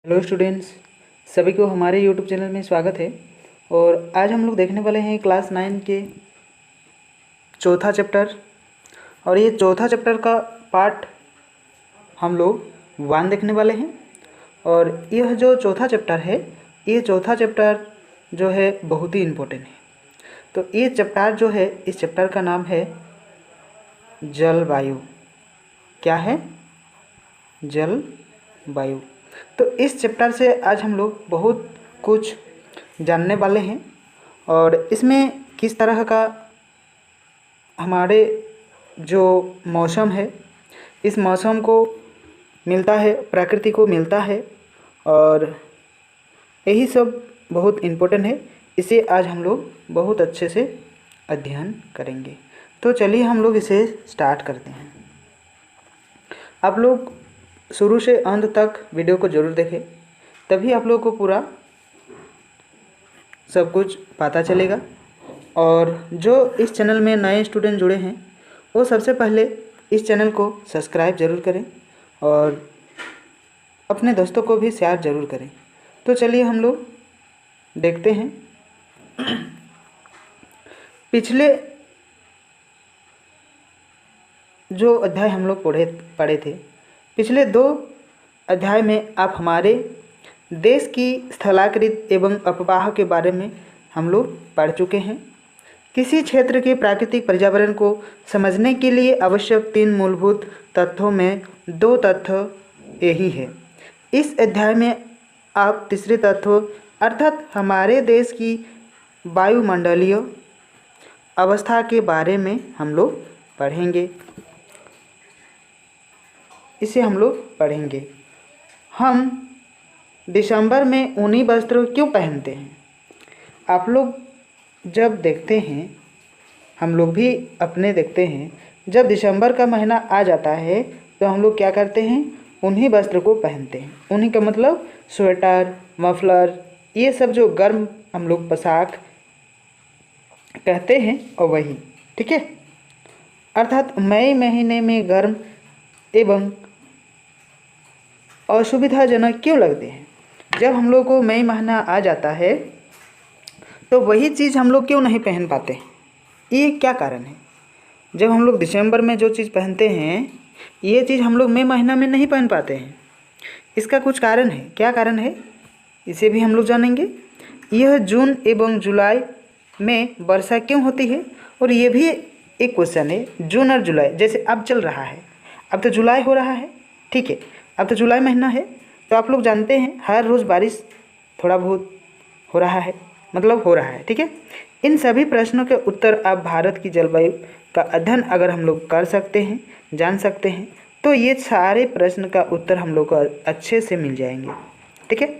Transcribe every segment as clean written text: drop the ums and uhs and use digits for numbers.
Hello students, सभी को हमारे यूट्यूब चैनल में स्वागत है। और आज हम लोग देखने वाले हैं क्लास 9 के चौथा चैप्टर। और ये चौथा चैप्टर का पार्ट हम लोग 1 देखने वाले हैं। और यह जो चौथा चैप्टर है, ये चौथा चैप्टर जो है बहुत ही इम्पोर्टेंट है। तो ये चैप्टर जो है, इस चैप्टर का नाम है जलवायु। क्या है? जलवायु। तो इस चैप्टर से आज हम लोग बहुत कुछ जानने वाले हैं। और इसमें किस तरह का हमारे जो मौसम है, इस मौसम को मिलता है, प्रकृति को मिलता है, और यही सब बहुत इम्पोर्टेंट है। इसे आज हम लोग बहुत अच्छे से अध्ययन करेंगे। तो चलिए हम लोग इसे स्टार्ट करते हैं। आप लोग शुरू से अंत तक वीडियो को ज़रूर देखें, तभी आप लोगों को पूरा सब कुछ पता चलेगा। और जो इस चैनल में नए स्टूडेंट जुड़े हैं, वो सबसे पहले इस चैनल को सब्सक्राइब ज़रूर करें और अपने दोस्तों को भी शेयर ज़रूर करें। तो चलिए हम लोग देखते हैं। पिछले जो अध्याय हम लोग पढ़े थे, पिछले 2 अध्याय में आप हमारे देश की स्थलाकृत एवं अपवाह के बारे में हम लोग पढ़ चुके हैं। किसी क्षेत्र के प्राकृतिक पर्यावरण को समझने के लिए आवश्यक 3 मूलभूत तथ्यों में 2 तथ्य यही है। इस अध्याय में आप तीसरे तथ्य अर्थात हमारे देश की वायुमंडलीय अवस्था के बारे में हम लोग पढ़ेंगे। इसे हम लोग पढ़ेंगे। हम दिसंबर में ऊनी वस्त्र क्यों पहनते हैं? आप लोग जब देखते हैं, हम लोग भी अपने देखते हैं, जब दिसंबर का महीना आ जाता है तो हम लोग क्या करते हैं? ऊनी वस्त्र को पहनते हैं। ऊनी का मतलब स्वेटर, मफलर, ये सब जो गर्म हम लोग पोशाक कहते हैं, और वही, ठीक है। अर्थात मई महीने में गर्म एवं असुविधाजनक क्यों लगते हैं? जब हम लोग को मई महीना आ जाता है तो वही चीज़ हम लोग क्यों नहीं पहन पाते? ये क्या कारण है? जब हम लोग दिसंबर में जो चीज़ पहनते हैं, ये चीज़ हम लोग मई महीना में नहीं पहन पाते हैं। इसका कुछ कारण है। क्या कारण है, इसे भी हम लोग जानेंगे। यह जून एवं जुलाई में वर्षा क्यों होती है? और ये भी एक क्वेश्चन है। जून और जुलाई, जैसे अब चल रहा है, अब तो जुलाई हो रहा है, ठीक है, अब तो जुलाई महीना है। तो आप लोग जानते हैं हर रोज़ बारिश थोड़ा बहुत हो रहा है, मतलब हो रहा है, ठीक है। इन सभी प्रश्नों के उत्तर आप भारत की जलवायु का अध्ययन अगर हम लोग कर सकते हैं, जान सकते हैं, तो ये सारे प्रश्न का उत्तर हम लोग को अच्छे से मिल जाएंगे, ठीक है।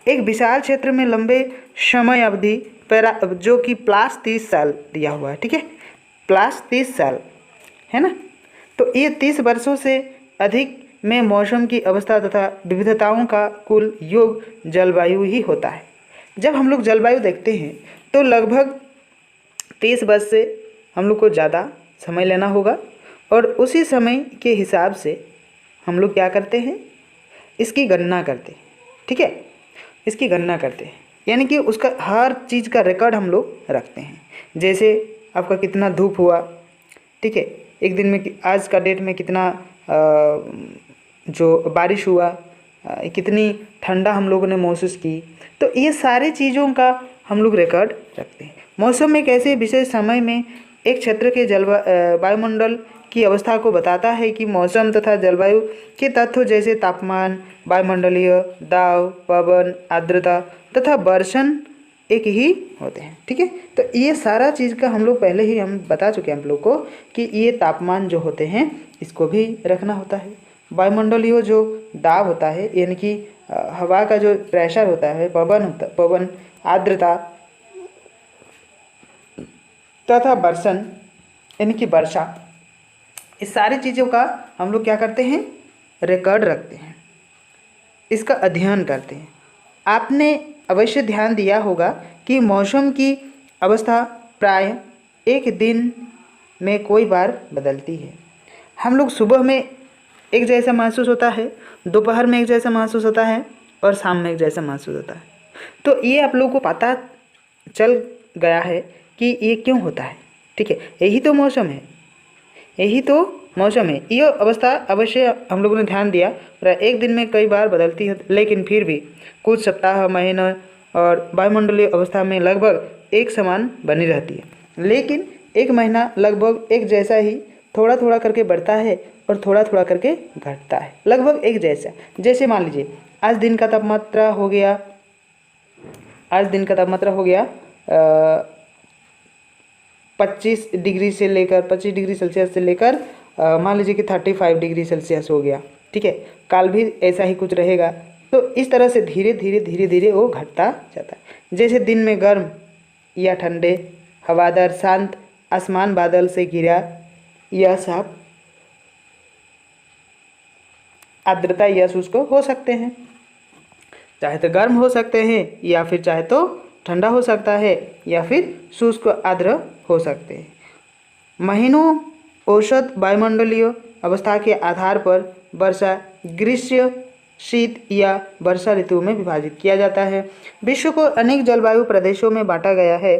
एक विशाल क्षेत्र में लंबे समय अवधि जो कि प्लस 30 साल दिया हुआ है, ठीक है, प्लस 30 साल है ना। तो ये 30 वर्षों से अधिक में मौसम की अवस्था तथा विविधताओं का कुल योग जलवायु ही होता है। जब हम लोग जलवायु देखते हैं तो लगभग 30 वर्ष से हम लोग को ज़्यादा समय लेना होगा, और उसी समय के हिसाब से हम लोग क्या करते हैं? इसकी गणना करते हैं, ठीक है, इसकी गणना करते हैं। यानी कि उसका हर चीज़ का रिकॉर्ड हम लोग रखते हैं। जैसे आपका कितना धूप हुआ, ठीक है, एक दिन में आज का डेट में कितना जो बारिश हुआ, कितनी ठंडा हम लोगों ने महसूस की। तो ये सारी चीज़ों का हम लोग रिकॉर्ड रखते हैं। मौसम एक ऐसे विशेष समय में एक क्षेत्र के वायुमंडल की अवस्था को बताता है कि मौसम तथा जलवायु के तत्व जैसे तापमान, वायुमंडलीय दाब, पवन, आर्द्रता तथा वर्षण एक ही होते हैं, ठीक है। तो ये सारा चीज़ का हम लोग पहले ही हम बता चुके हैं आप लोग को कि ये तापमान जो होते हैं इसको भी रखना होता है। वायुमंडलीय जो दाब होता है, यानी कि हवा का जो प्रेशर होता है, पवन, आर्द्रता तथा वर्षण यानी कि वर्षा, इस सारी चीज़ों का हम लोग क्या करते हैं? रिकॉर्ड रखते हैं, इसका अध्ययन करते हैं। आपने अवश्य ध्यान दिया होगा कि मौसम की अवस्था प्राय एक दिन में कोई बार बदलती है। हम लोग सुबह में एक जैसा महसूस होता है, दोपहर में एक जैसा महसूस होता है, और शाम में एक जैसा महसूस होता है। तो ये आप लोगों को पता चल गया है कि ये क्यों होता है, ठीक है। यही तो मौसम है, यही तो मौसम है। ये अवस्था अवश्य हम लोगों ने ध्यान दिया और एक दिन में कई बार बदलती है, लेकिन फिर भी कुछ सप्ताह, महीनों और वायुमंडलीय अवस्था में लगभग एक समान बनी रहती है। लेकिन एक महीना लगभग एक जैसा ही थोड़ा थोड़ा करके बढ़ता है और थोड़ा थोड़ा करके घटता है, लगभग एक जैसा। जैसे मान लीजिए आज दिन का तापमात्रा हो गया, आज दिन का तापमात्रा हो गया 25 डिग्री से लेकर 25 डिग्री सेल्सियस से लेकर मान लीजिए कि 35 डिग्री सेल्सियस हो गया, ठीक है। कल भी ऐसा ही कुछ रहेगा। तो इस तरह से धीरे धीरे धीरे धीरे वो घटता जाता है। जैसे दिन में गर्म या ठंडे, हवादार, शांत, आसमान बादल से घिरा या साफ, आर्द्रता या शुष्क हो सकते हैं। चाहे तो गर्म हो सकते हैं या फिर चाहे तो ठंडा हो सकता है या फिर शुष्क आर्द्र हो सकते हैं। महीनों औसत वायुमंडलीय अवस्था के आधार पर वर्षा, ग्रीष्म, शीत या वर्षा ऋतु में विभाजित किया जाता है। विश्व को अनेक जलवायु प्रदेशों में बांटा गया है।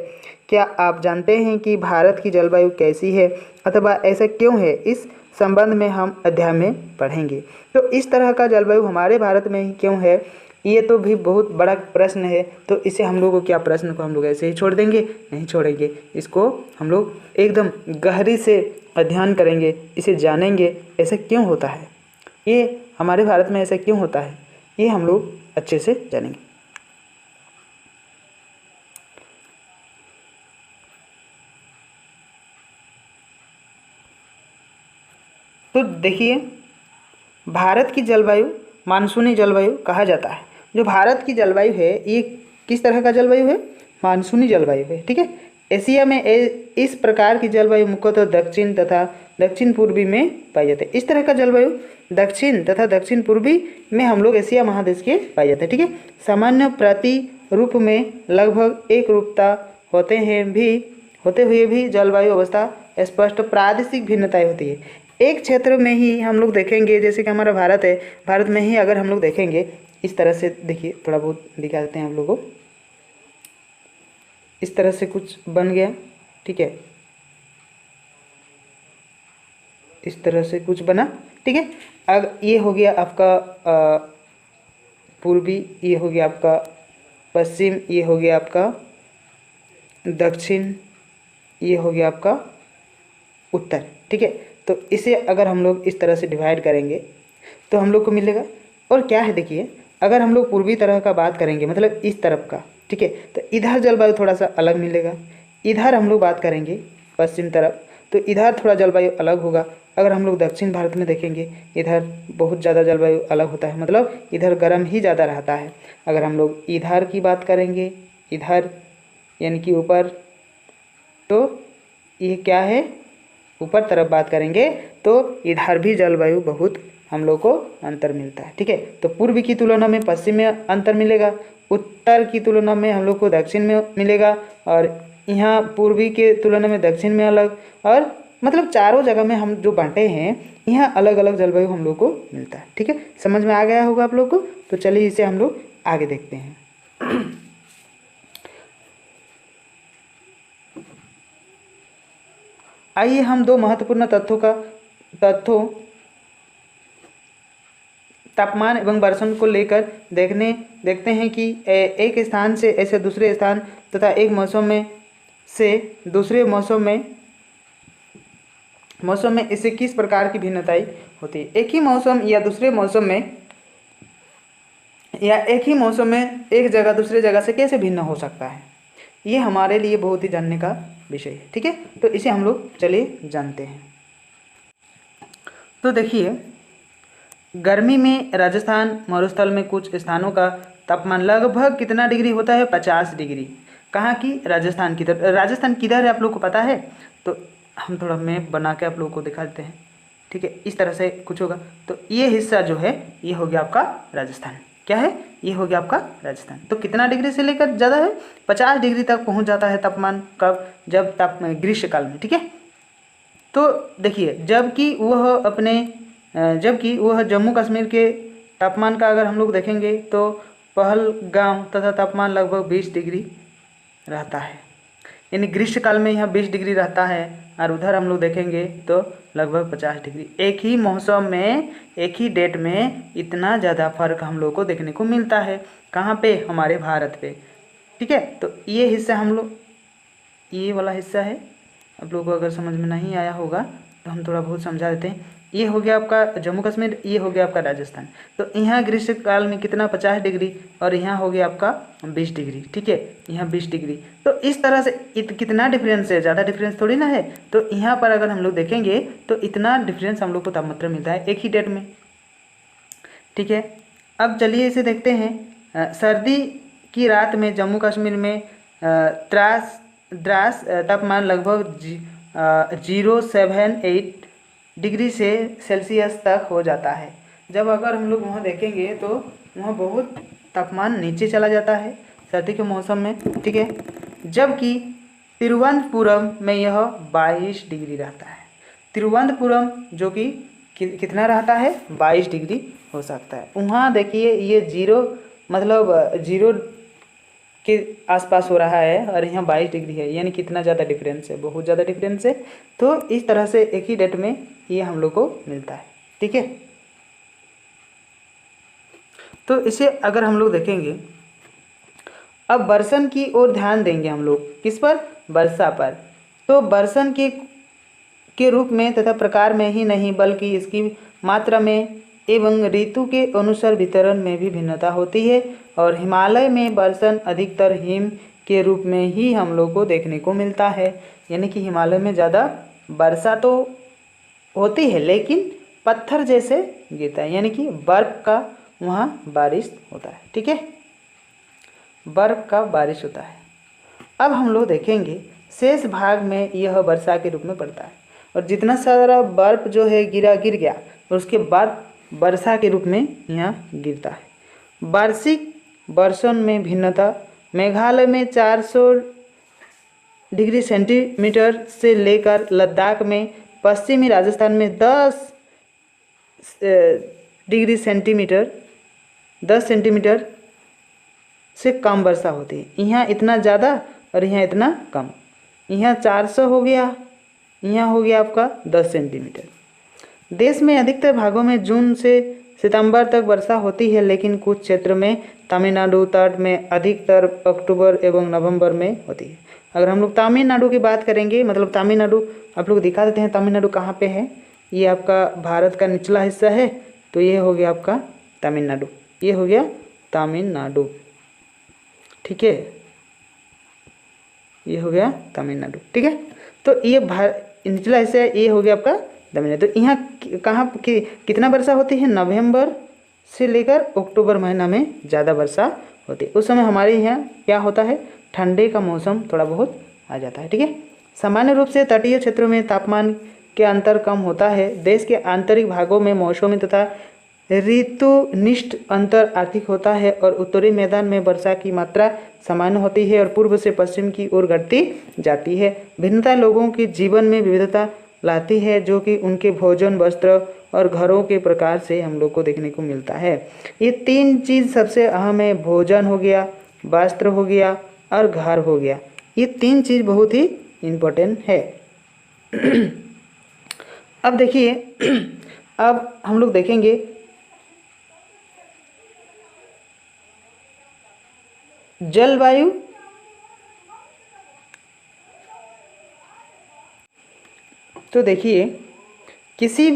क्या आप जानते हैं कि भारत की जलवायु कैसी है अथवा ऐसा क्यों है? इस संबंध में हम अध्याय में पढ़ेंगे। तो इस तरह का जलवायु हमारे भारत में ही क्यों है, ये तो भी बहुत बड़ा प्रश्न है। तो इसे हम लोग को क्या, प्रश्न को हम लोग ऐसे ही छोड़ देंगे? नहीं छोड़ेंगे, इसको हम लोग एकदम गहरी से अध्ययन करेंगे, इसे जानेंगे ऐसा क्यों होता है, ये हमारे भारत में ऐसा क्यों होता है, ये हम लोग अच्छे से जानेंगे। तो देखिए, भारत की जलवायु मानसूनी जलवायु कहा जाता है। जो भारत की जलवायु है ये किस तरह का जलवायु है? मानसूनी जलवायु है, ठीक है। एशिया में इस प्रकार की जलवायु मुख्यतः दक्षिण तथा दक्षिण पूर्वी में पाई जाती है। इस तरह का जलवायु दक्षिण तथा दक्षिण पूर्वी में हम लोग एशिया महादेश के पाए जाते हैं, ठीक है। सामान्य प्रतिरूप में लगभग एक रूपता होते हुए भी जलवायु अवस्था स्पष्ट प्रादेशिक भिन्नताएं होती है। एक क्षेत्र में ही हम लोग देखेंगे, जैसे कि हमारा भारत है, भारत में ही अगर हम लोग देखेंगे इस तरह से, देखिए थोड़ा बहुत दिखा देते हैं हम लोगों को। इस तरह से कुछ बन गया, ठीक है, इस तरह से कुछ बना, ठीक है। अब ये हो गया आपका पूर्वी, ये हो गया आपका पश्चिम, ये हो गया आपका दक्षिण, ये हो गया आपका उत्तर, ठीक है। तो इसे अगर हम लोग इस तरह से डिवाइड करेंगे तो हम लोग को मिलेगा। और क्या है, देखिए अगर हम लोग पूर्वी तरह का बात करेंगे, मतलब इस तरफ का, ठीक है, तो इधर जलवायु थोड़ा सा अलग मिलेगा। इधर हम लोग बात करेंगे पश्चिम तरफ, तो इधर थोड़ा जलवायु अलग होगा। अगर हम लोग दक्षिण भारत में देखेंगे, इधर बहुत ज़्यादा जलवायु अलग होता है, मतलब इधर गर्म ही ज़्यादा रहता है। अगर हम लोग इधर की बात करेंगे, इधर यानी कि ऊपर, तो ये क्या है, ऊपर तरफ बात करेंगे तो इधर भी जलवायु बहुत हम लोग को अंतर मिलता है, ठीक है। तो पूर्व की तुलना में पश्चिम में अंतर मिलेगा, उत्तर की तुलना में हम लोग को दक्षिण में मिलेगा, और यहाँ पूर्वी के तुलना में दक्षिण में अलग, और मतलब चारों जगह में हम जो बांटे हैं यहाँ अलग अलग जलवायु हम लोग को मिलता है, ठीक है। समझ में आ गया होगा आप लोग को। तो चलिए इसे हम लोग आगे देखते हैं। आइए हम दो महत्वपूर्ण तथ्यों तापमान एवं वर्षण को लेकर देखते हैं कि एक स्थान से ऐसे दूसरे स्थान तथा एक मौसम में से दूसरे मौसम में इससे किस प्रकार की भिन्नताएं होती है। एक ही मौसम या दूसरे मौसम में, या एक ही मौसम में एक जगह दूसरे जगह से कैसे भिन्न हो सकता है, ये हमारे लिए बहुत ही जानने का विषय है, ठीक है। तो इसे हम लोग चलिए जानते हैं। तो देखिए, गर्मी में राजस्थान मरुस्थल में कुछ स्थानों का तापमान लगभग कितना डिग्री होता है? 50 डिग्री। कहाँ की? राजस्थान की तरफ। राजस्थान किधर है आप लोग को पता है? तो हम थोड़ा मैप बना के आप लोगों को दिखा देते हैं, ठीक है। इस तरह से कुछ होगा। तो ये हिस्सा जो है ये हो गया आपका राजस्थान। क्या है? ये हो गया आपका राजस्थान। तो कितना डिग्री से लेकर ज़्यादा है? 50 डिग्री तक पहुंच जाता है तापमान। कब? जब ग्रीष्मकाल में, ठीक है। तो देखिए, जबकि वह जम्मू कश्मीर के तापमान का अगर हम लोग देखेंगे तो पहलगाम तथा तापमान लगभग 20 डिग्री रहता है। यानी ग्रीष्मकाल में यहाँ 20 डिग्री रहता है और उधर हम लोग देखेंगे तो लगभग 50 डिग्री। एक ही मौसम में एक ही डेट में इतना ज़्यादा फर्क हम लोग को देखने को मिलता है। कहाँ पे? हमारे भारत पे। ठीक है, तो ये हिस्सा हम लोग, ये वाला हिस्सा है, आप लोगों को अगर समझ में नहीं आया होगा तो हम थोड़ा बहुत समझा देते हैं। ये हो गया आपका जम्मू कश्मीर, ये हो गया आपका राजस्थान। तो यहाँ ग्रीष्मकाल में कितना 50 डिग्री और यहाँ हो गया आपका 20 डिग्री। ठीक है, यहाँ 20 डिग्री। तो इस तरह से कितना डिफरेंस है, ज़्यादा डिफरेंस थोड़ी ना है। तो यहाँ पर अगर हम लोग देखेंगे तो इतना डिफरेंस हम लोग को तापमात्रा मिलता है एक ही डेट में। ठीक है, अब चलिए इसे देखते हैं। सर्दी की रात में जम्मू कश्मीर में द्रास तापमान लगभग 078 डिग्री से सेल्सियस तक हो जाता है। जब अगर हम लोग वहाँ देखेंगे तो वहाँ बहुत तापमान नीचे चला जाता है सर्दी के मौसम में। ठीक है, जबकि तिरुवनंतपुरम में यह 22 डिग्री रहता है। तिरुवनंतपुरम जो कि कितना रहता है? 22 डिग्री हो सकता है। वहाँ देखिए ये 0 मतलब 0 के आसपास हो रहा है और यहाँ 22 डिग्री है, यानी कितना ज़्यादा डिफरेंस है, बहुत ज़्यादा डिफरेंस है। तो इस तरह से एक ही डेट में ये हम लोग को मिलता है। ठीक है, तो इसे अगर हम लोग देखेंगे, अब बरसन की ओर ध्यान देंगे हम लोग। किस पर? वर्षा पर। तो बरसन के रूप में तथा प्रकार में ही नहीं बल्कि इसकी मात्रा में एवं ऋतु के अनुसार वितरण में भी भिन्नता होती है। और हिमालय में बरसन अधिकतर हिम के रूप में ही हम लोग को देखने को मिलता है। यानी कि हिमालय में ज़्यादा वर्षा तो होती है लेकिन पत्थर जैसे गिरता है, यानी कि बर्फ़ का वहाँ बारिश होता है। ठीक है, बर्फ़ का बारिश होता है। अब हम लोग देखेंगे शेष भाग में यह वर्षा के रूप में पड़ता है और जितना सारा बर्फ़ जो है गिर गया और उसके बाद वर्षा के रूप में यहाँ गिरता है। वार्षिक बरसन में भिन्नता मेघालय में 400 डिग्री सेंटीमीटर से लेकर लद्दाख में पश्चिमी राजस्थान में 10 सेंटीमीटर से कम वर्षा होती है। यहाँ इतना ज़्यादा और यहाँ इतना कम। यहाँ 400 हो गया, यहाँ हो गया आपका 10 सेंटीमीटर। देश में अधिकतर भागों में जून से सितंबर तक वर्षा होती है, लेकिन कुछ क्षेत्र में तमिलनाडु तट में अधिकतर अक्टूबर एवं नवंबर में होती है। अगर हम लोग तमिलनाडु की बात करेंगे, मतलब तमिलनाडु आप लोग दिखा देते हैं तमिलनाडु कहाँ पे है। ये आपका भारत का निचला हिस्सा है, तो ये हो गया आपका तमिलनाडु, ये हो गया तमिलनाडु। ठीक है, ये हो गया तमिलनाडु। ठीक है, तो ये निचला हिस्सा है, ये हो गया आपका तमिलनाडु। तो यहाँ कहाँ कितना वर्षा होती है? नवंबर से लेकर अक्टूबर महीना में ज़्यादा वर्षा होती है। उस समय हमारे यहाँ क्या होता है? ठंडे का मौसम थोड़ा बहुत आ जाता है। ठीक है, सामान्य रूप से तटीय क्षेत्रों में तापमान के अंतर कम होता है। देश के आंतरिक भागों में मौसमी तथा ऋतुनिष्ठ अंतर अधिक होता है और उत्तरी मैदान में वर्षा की मात्रा सामान्य होती है और पूर्व से पश्चिम की ओर घटती जाती है। भिन्नता लोगों के जीवन में विविधता लाती है, जो कि उनके भोजन, वस्त्र और घरों के प्रकार से हम लोग को देखने को मिलता है। ये 3 चीज़ सबसे अहम है, भोजन हो गया, वस्त्र हो गया और घर हो गया। ये 3 चीज़ बहुत ही इम्पोर्टेंट है। अब देखिए, अब हम लोग देखेंगे जलवायु। तो देखिए किसी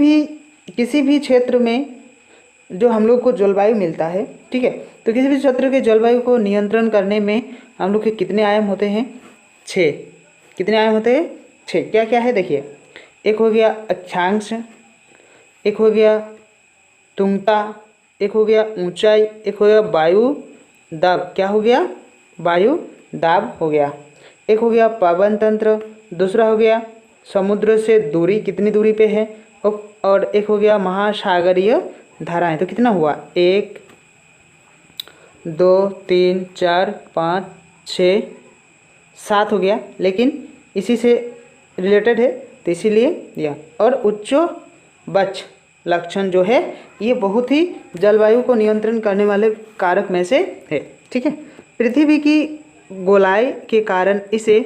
भी क्षेत्र में जो हम लोग को जलवायु मिलता है, ठीक है, तो किसी भी क्षेत्र के जलवायु को नियंत्रण करने में हम लोग के कितने आयाम होते हैं? 6। कितने आयाम होते हैं? 6। क्या क्या है देखिए, एक हो गया अक्षांश, एक हो गया तुंगता, एक हो गया ऊंचाई, एक हो गया वायु दाब। क्या हो गया? वायु दाब हो गया। एक हो गया पवन तंत्र, दूसरा हो गया समुद्र से दूरी, कितनी दूरी पे है, और एक हो गया महासागरीय धाराएं। तो कितना हुआ? 1 2 3 4 5 6 7 हो गया, लेकिन इसी से रिलेटेड है तो इसीलिए यह। और उच्चो बच, लक्षण जो है ये बहुत ही जलवायु को नियंत्रण करने वाले कारक में से है। ठीक है, पृथ्वी की गोलाई के कारण इसे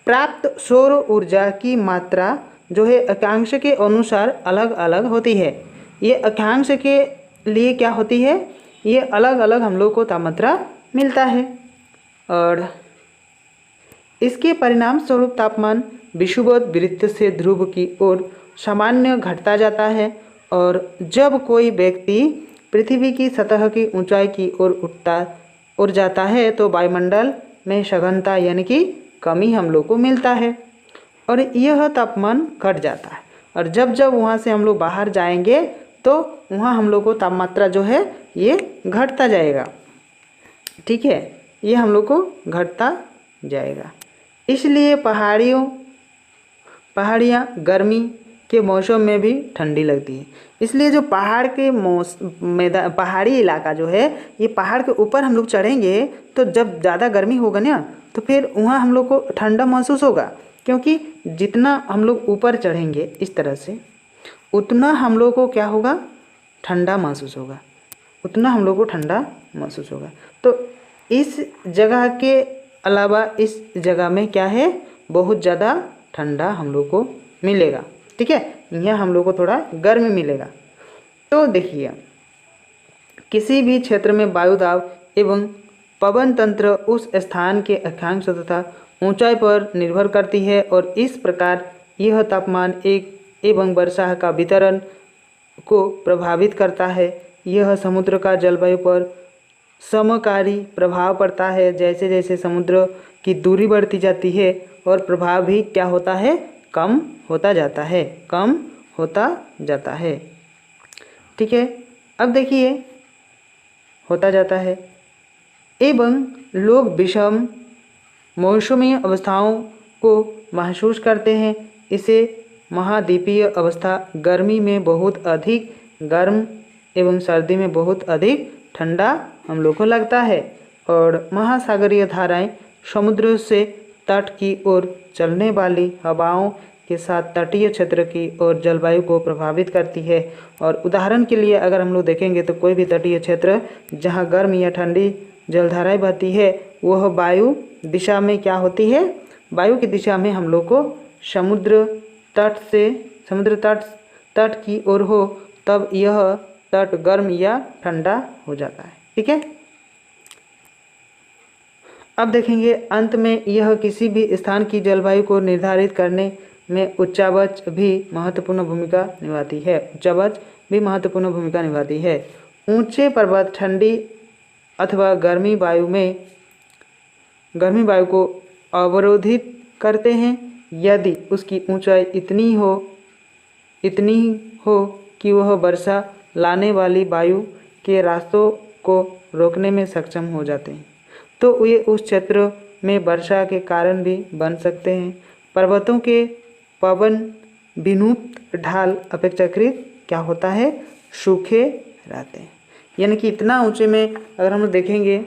प्राप्त सौर ऊर्जा की मात्रा जो है अक्षांश के अनुसार अलग अलग होती है। ये अक्षांश के लिए क्या होती है, ये अलग अलग हम लोग को तापमात्रा मिलता है और इसके परिणाम स्वरूप तापमान विषुवत वृत्त से ध्रुव की ओर सामान्य घटता जाता है और जब कोई व्यक्ति पृथ्वी की सतह की ऊंचाई की ओर जाता है तो वायुमंडल में सघनता यानी कि कमी हम लोग को मिलता है और यह तापमान घट जाता है और जब जब वहाँ से हम लोग बाहर जाएंगे तो वहाँ हम लोग को तापमात्रा जो है ये घटता जाएगा। ठीक है, ये हम लोग को घटता जाएगा। इसलिए पहाड़ियाँ गर्मी के मौसम में भी ठंडी लगती है। इसलिए जो पहाड़ के पहाड़ी इलाका जो है, ये पहाड़ के ऊपर हम लोग चढ़ेंगे तो जब ज़्यादा गर्मी होगा ना तो फिर वहाँ हम लोग को ठंडा महसूस होगा, क्योंकि जितना हम लोग ऊपर चढ़ेंगे इस तरह से उतना हम लोग को क्या होगा, ठंडा महसूस होगा, उतना हम लोग को ठंडा महसूस होगा। तो इस जगह के अलावा इस जगह में क्या है, बहुत ज़्यादा ठंडा हम लोग को मिलेगा। ठीक है, यहाँ हम लोग को थोड़ा गर्म मिलेगा। तो देखिए, किसी भी क्षेत्र में वायु दाब एवं पवन तंत्र उस स्थान के अक्षांश तथा ऊंचाई पर निर्भर करती है और इस प्रकार यह तापमान एवं वर्षा का वितरण को प्रभावित करता है। यह समुद्र का जलवायु पर समकारी प्रभाव पड़ता है। जैसे जैसे समुद्र की दूरी बढ़ती जाती है और प्रभाव भी क्या होता है, कम होता जाता है, कम होता जाता है। ठीक है, अब देखिए होता जाता है एवं लोग विषम मौसमी अवस्थाओं को महसूस करते हैं। इसे महाद्वीपीय अवस्था गर्मी में बहुत अधिक गर्म एवं सर्दी में बहुत अधिक ठंडा हम लोग को लगता है और महासागरीय धाराएं समुद्र से तट की ओर चलने वाली हवाओं के साथ तटीय क्षेत्र की ओर जलवायु को प्रभावित करती है। और उदाहरण के लिए अगर हम लोग देखेंगे तो कोई भी तटीय क्षेत्र जहां गर्म या ठंडी जलधाराएं बहती है वह वायु दिशा में क्या होती है, वायु की दिशा में हम लोग को समुद्र तट की ओर हो, तब यह तट गर्म या ठंडा हो जाता है। ठीक है, अब देखेंगे अंत में यह किसी भी स्थान की जलवायु को निर्धारित करने में उच्चावच भी महत्वपूर्ण भूमिका निभाती है। उच्चावच भी महत्वपूर्ण भूमिका निभाती है। ऊंचे पर्वत ठंडी अथवा गर्मी वायु को अवरोधित करते हैं। यदि उसकी ऊंचाई इतनी हो कि वह वर्षा लाने वाली वायु के रास्तों को रोकने में सक्षम हो जाते हैं तो ये उस क्षेत्र में वर्षा के कारण भी बन सकते हैं। पर्वतों के पवन विनुक्त ढाल अपेक्षाकृत क्या होता है, सूखे रहते हैं। यानी कि इतना ऊंचे में अगर हम देखेंगे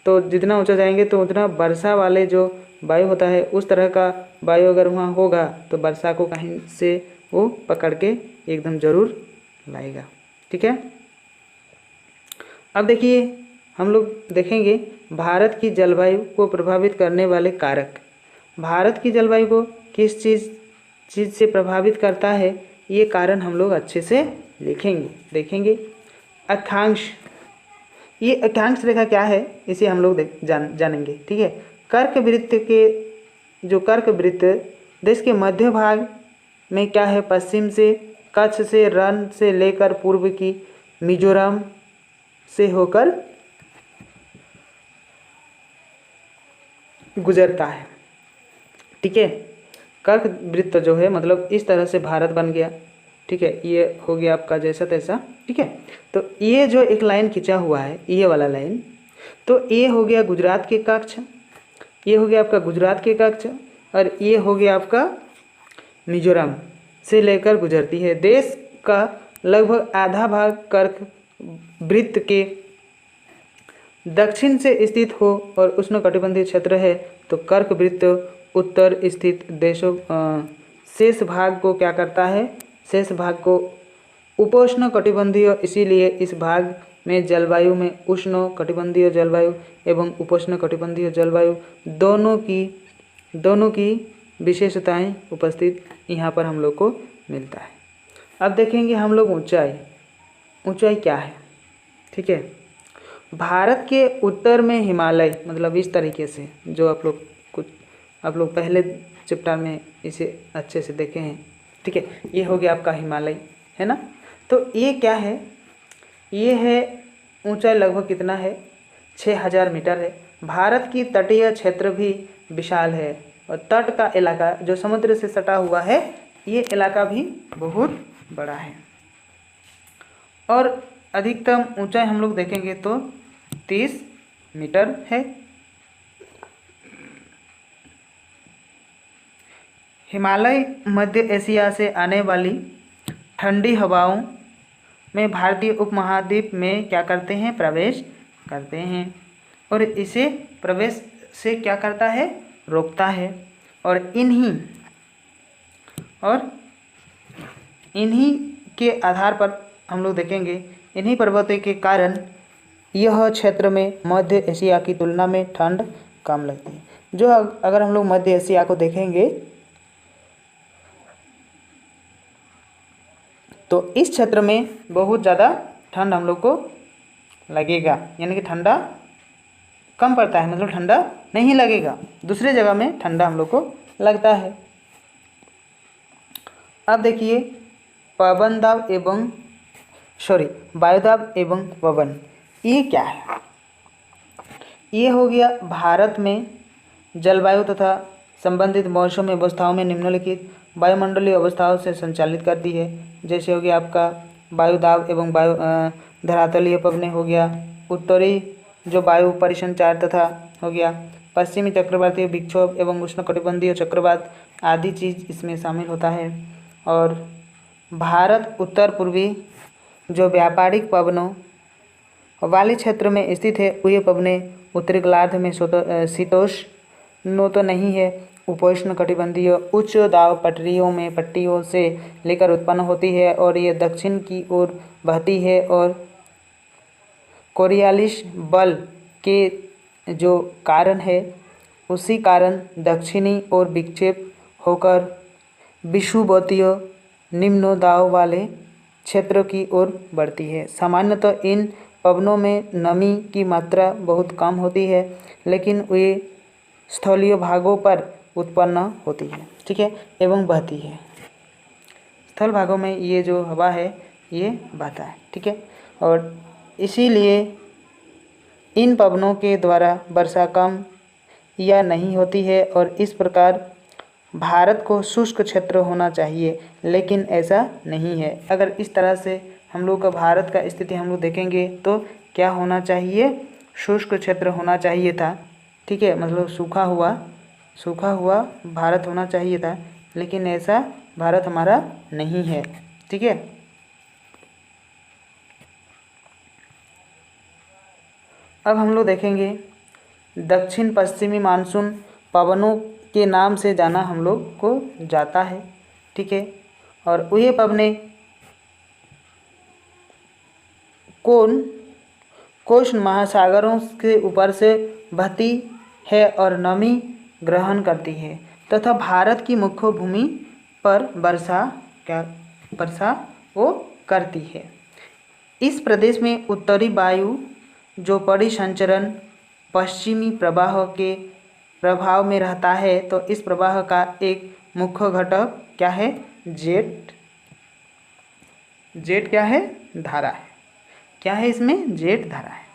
तो जितना ऊंचा जाएंगे तो उतना वर्षा वाले जो वायु होता है उस तरह का वायु अगर वहाँ होगा तो वर्षा को कहीं से वो पकड़ के एकदम ज़रूर लाएगा। ठीक है, अब देखिए हम लोग देखेंगे भारत की जलवायु को प्रभावित करने वाले कारक। भारत की जलवायु को किस चीज़ से प्रभावित करता है ये कारण हम लोग अच्छे से देखेंगे। अक्षांश, ये अक्षांश रेखा क्या है इसे हम लोग जानेंगे। ठीक है, कर्क वृत्त देश के मध्य भाग में क्या है, पश्चिम से कच्छ से रन से लेकर पूर्व की मिजोरम से होकर गुजरता है। ठीक है, कर्क वृत्त जो है मतलब इस तरह से भारत बन गया। ठीक है, ये हो गया आपका जैसा तैसा। ठीक है, तो ये जो एक लाइन खींचा हुआ है ये वाला लाइन, तो ये हो गया गुजरात के कक्ष, ये हो गया आपका गुजरात के कक्ष और ये हो गया आपका मिजोरम से लेकर गुजरती है। देश का लगभग आधा भाग कर्क वृत्त के दक्षिण से स्थित हो और उष्णकटिबंधीय क्षेत्र है तो कर्क वृत्त उत्तर स्थित देशों शेष भाग को क्या करता है, शेष भाग को उपोष्ण कटिबंधीय, इसीलिए इस भाग में जलवायु में उष्ण कटिबंधीय जलवायु एवं उपोष्ण कटिबंधीय जलवायु दोनों की विशेषताएं उपस्थित यहाँ पर हम लोग को मिलता है। अब देखेंगे हम लोग ऊंचाई क्या है। ठीक है, भारत के उत्तर में हिमालय, मतलब इस तरीके से जो आप लोग पहले चैप्टर में इसे अच्छे से देखे हैं। ठीक है, ये हो गया आपका हिमालय, है ना। तो ये क्या है, ये है ऊंचाई लगभग कितना है, 6000 मीटर है। भारत की तटीय क्षेत्र भी विशाल है और तट का इलाका जो समुद्र से सटा हुआ है, ये इलाका भी बहुत बड़ा है। और अधिकतम ऊंचाई हम लोग देखेंगे तो 30 मीटर है। हिमालय मध्य एशिया से आने वाली ठंडी हवाओं में भारतीय उपमहाद्वीप में क्या करते हैं, प्रवेश करते हैं और इसे प्रवेश से क्या करता है, रोकता है। और इन्हीं के आधार पर हम लोग देखेंगे, इन्हीं पर्वतों के कारण यह क्षेत्र में मध्य एशिया की तुलना में ठंड कम लगती है। जो अगर हम लोग मध्य एशिया को देखेंगे तो इस क्षेत्र में बहुत ज़्यादा ठंड हम लोग को लगेगा, यानी कि ठंडा कम पड़ता है, मतलब ठंडा नहीं लगेगा। दूसरे जगह में ठंडा हम लोग को लगता है। अब देखिए वायुदाब एवं पवन, ये क्या है। ये हो गया भारत में जलवायु तथा संबंधित मौसम व्यवस्थाओं में निम्नलिखित वायुमंडलीय अवस्थाओं से संचालित करती है। जैसे हो गया आपका वायुदाब एवं धरातलीय पवनें हो गया, उत्तरी जो वायु परिसंचार तथा हो गया पश्चिमी चक्रवातीय विक्षोभ एवं उष्णकटिबंधीय चक्रवात आदि चीज़ इसमें शामिल होता है। और भारत उत्तर पूर्वी जो व्यापारिक पवनों वाले क्षेत्र में स्थित है, ये पवनें उत्तरी गोलार्ध में शीतोष्ण तो नहीं है, उपोष्ण कटिबंधीय उच्च दाब पट्टियों से लेकर उत्पन्न होती है और ये दक्षिण की ओर बहती है और कोरियालिस बल के जो कारण है उसी कारण दक्षिणी ओर विक्षेप होकर विषुवतीय निम्न दाब वाले क्षेत्र की ओर बढ़ती है। सामान्यतः इन पवनों में नमी की मात्रा बहुत कम होती है, लेकिन वे स्थलीय भागों पर उत्पन्न होती है। ठीक है, एवं बहती है। स्थल भागों में ये जो हवा है ये बहता है। ठीक है, और इसीलिए इन पवनों के द्वारा वर्षा कम या नहीं होती है और इस प्रकार भारत को शुष्क क्षेत्र होना चाहिए, लेकिन ऐसा नहीं है। अगर इस तरह से हम लोग का भारत का स्थिति हम लोग देखेंगे तो क्या होना चाहिए, शुष्क क्षेत्र होना चाहिए था। ठीक है, मतलब सूखा हुआ भारत होना चाहिए था, लेकिन ऐसा भारत हमारा नहीं है। ठीक है, अब हम लोग देखेंगे दक्षिण पश्चिमी मानसून पवनों के नाम से जाना हम लोग को जाता है। ठीक है, और ये पवनें कोष महासागरों के ऊपर से बहती है और नमी ग्रहण करती है तथा भारत की मुख्य भूमि पर वर्षा वो करती है। इस प्रदेश में उत्तरी वायु जो परिसंचरण पश्चिमी प्रवाह के प्रभाव में रहता है, तो इस प्रवाह का एक मुख्य घटक क्या है, जेट क्या है, धारा है। क्या है इसमें, जेट धारा है।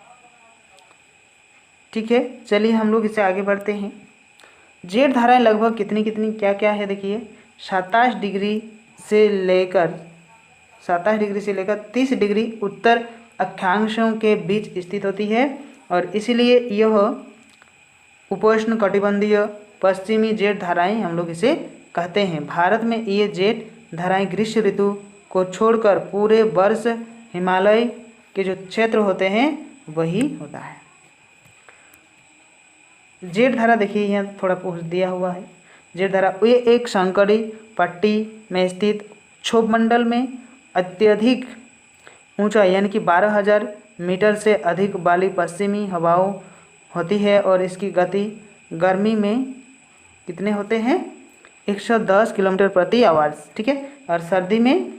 ठीक है, चलिए हम लोग इससे आगे बढ़ते हैं। जेट धाराएं लगभग कितनी क्या क्या है, देखिए 27 डिग्री से लेकर 30 डिग्री उत्तर अक्षांशों के बीच स्थित होती है और इसलिए यह उपोष्ण कटिबंधीय पश्चिमी जेट धाराएं हम लोग इसे कहते हैं। भारत में ये जेट धाराएं ग्रीष्म ऋतु को छोड़कर पूरे वर्ष हिमालय के जो क्षेत्र होते हैं वही होता है। जेट धारा देखिए यहाँ थोड़ा पूछ दिया हुआ है। जेट धारा ये एक संकरी पट्टी में स्थित क्षोभमंडल में अत्यधिक ऊंचा यानी कि 12,000 मीटर से अधिक वाली पश्चिमी हवाओं होती है और इसकी गति गर्मी में कितने होते हैं 110 किलोमीटर प्रति आवर्स, ठीक है, और सर्दी में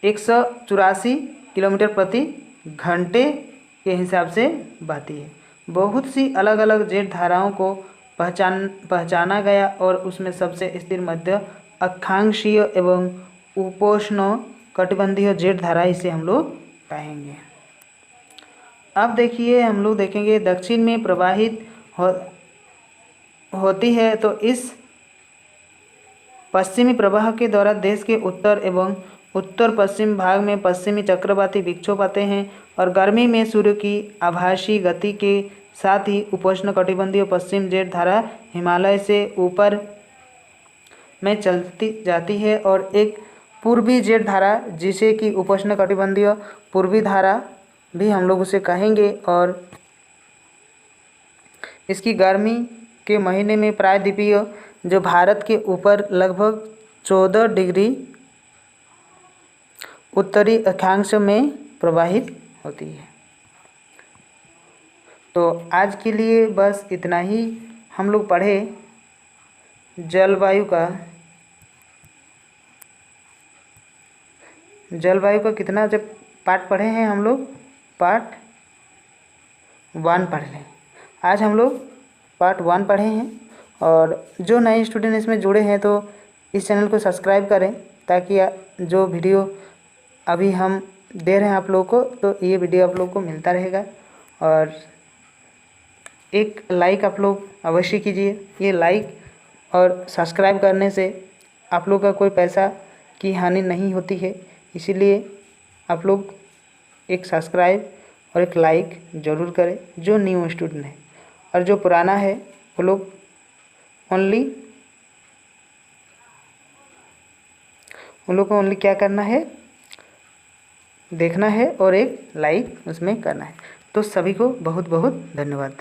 184 किलोमीटर प्रति घंटे के हिसाब से बहती है। बहुत सी अलग अलग जेट धाराओं को पहचाना गया और उसमें सबसे स्थिर मध्य अक्षांशीय एवं उपोष्ण कटिबंधीय जेट धारा इसे हम लोग कहेंगे। अब देखिए हम लोग देखेंगे दक्षिण में प्रवाहित होती है तो इस पश्चिमी प्रवाह के द्वारा देश के उत्तर एवं उत्तर पश्चिम भाग में पश्चिमी चक्रवाती विक्षोभ आते हैं और गर्मी में सूर्य की आभासी गति के साथ ही उपोष्ण कटिबंधीय पश्चिम जेट धारा हिमालय से ऊपर में चलती जाती है और एक पूर्वी जेट धारा जिसे कि उपोष्ण कटिबंधीय पूर्वी धारा भी हम लोग उसे कहेंगे और इसकी गर्मी के महीने में प्रायद्वीपीय जो भारत के ऊपर लगभग 14 डिग्री उत्तरी अक्षांश में प्रवाहित होती है। तो आज के लिए बस इतना ही हम लोग पढ़े जलवायु का कितना जब पार्ट पढ़े हैं हम लोग पार्ट 1 पढ़ लें। आज हम लोग पार्ट 1 पढ़े हैं और जो नए स्टूडेंट इसमें जुड़े हैं तो इस चैनल को सब्सक्राइब करें ताकि जो वीडियो अभी हम दे रहे हैं आप लोगों को तो ये वीडियो आप लोगों को मिलता रहेगा। और एक लाइक आप लोग अवश्य कीजिए। ये लाइक और सब्सक्राइब करने से आप लोग का कोई पैसा की हानि नहीं होती है, इसीलिए आप लोग एक सब्सक्राइब और एक लाइक ज़रूर करें जो न्यू स्टूडेंट है। और जो पुराना है वो लोग उन लोग को ओनली क्या करना है, देखना है और एक लाइक उसमें करना है। तो सभी को बहुत बहुत धन्यवाद।